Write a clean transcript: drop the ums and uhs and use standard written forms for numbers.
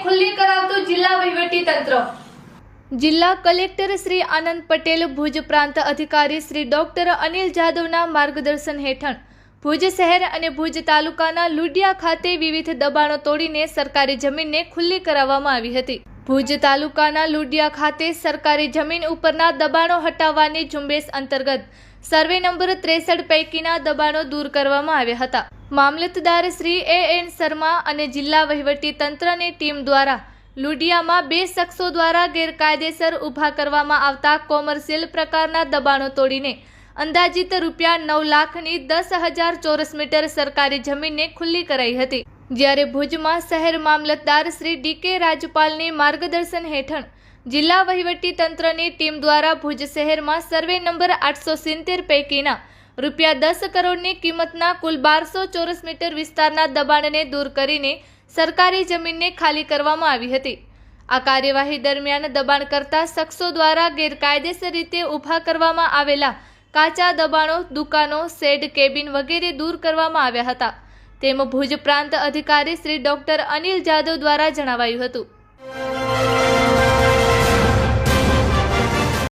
ખુલ્લી કરાવતું જિલ્લા વહીવટી તંત્ર। જિલ્લા કલેક્ટર શ્રી આનંદ પટેલ, ભુજ પ્રાંત અધિકારી શ્રી ડોક્ટર અનિલ જાદવના માર્ગદર્શન હેઠળ ભુજ શહેર અને ભુજ તાલુકાના લુડિયા ખાતે વિવિધ દબાણો તોડીને સરકારી જમીનને ખુલ્લી કરાવવામાં આવી હતી। ભુજ તાલુકાના લુડિયા ખાતે સરકારી જમીન ઉપરના દબાણો હટાવવાની ઝુંબેશ અંતર્ગત સર્વે નંબર 63 પૈકીના દબાણો દૂર કરવામાં આવ્યા હતા। મામલતદાર શ્રી A.N. શર્મા અને જિલ્લા વહીવટી તંત્રની ટીમ દ્વારા લુડિયામાં 2 શખ્સો દ્વારા ગેરકાયદેસર ઊભા કરવામાં આવતા કોમર્શિયલ પ્રકારના દબાણો તોડીને અંદાજિત રૂપિયા 9 લાખની 10,000 ચોરસ મીટર સરકારી જમીનને ખુલ્લી કરાઈ હતી। જ્યારે ભુજમાં શહેર મામલતદાર શ્રી D.K. રાજપાલની માર્ગદર્શન હેઠળ જિલ્લા વહીવટી તંત્રની ટીમ દ્વારા ભુજ શહેરમાં સર્વે નંબર 870 પૈકીના રૂપિયા 10 કરોડની કિંમતના કુલ 1200 ચોરસ મીટર વિસ્તારના દબાણને દૂર કરીને સરકારી જમીનને ખાલી કરવામાં આવી હતી। આ કાર્યવાહી દરમિયાન દબાણ કરતા શખ્સો દ્વારા ગેરકાયદેસર રીતે ઊભા કરવામાં આવેલા કાચા દબાણો, દુકાનો, શેડ, કેબિન વગેરે દૂર કરવામાં આવ્યા હતા તેમ ભુજ પ્રાંત અધિકારી શ્રી ડોક્ટર અનિલ જાદવ દ્વારા જણાવાયું હતું।